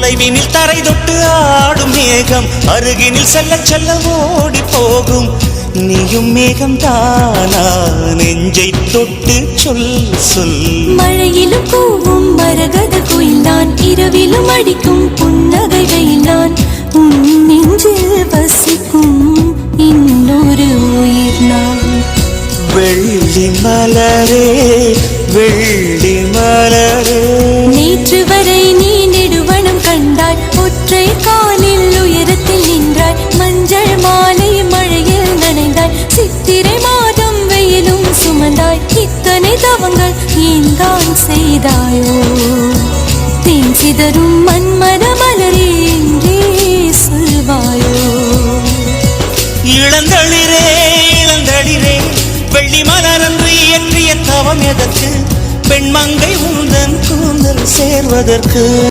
தொலைவினில் தரை தொட்டு ஆடும் மேகம் அருகினில் செல்ல செல்ல ஓடி போகும். நீயும் மேகம் தானா நெஞ்சை தொட்டு சொல் சொல். மழையிலும் கூவும் மரகத குயில் நான், இரவிலும் அடிக்கும் புன்னகை வெயில் நான். உன் நெஞ்சில் வசிக்கும் இன்னொரு உயிர் நான். வெள்ளி மலரே வெள்ளி மலரே, நேற்று வரை நீ நெடுவனம் கண்டாய், ஒற்றை காலில் உயரத்தில் நின்றாய். மஞ்சள் மாலை மழையில் நனைந்தாய், சித்திரை மாதம் வெயிலும் சுமந்தாய். இத்தனை தவங்கள் ஏன் தான் செய்தாயோ? தேன் சிதறும் மன்மத மலரே என்றே சொல்வாயோ? இளந்தளிரே இளந்தளிரே, வெள்ளி மலரன்று இயற்றிய தவம் எதற்கு? பெண்மங்கை உந்தன் கூந்தல் சேர்வதற்கு.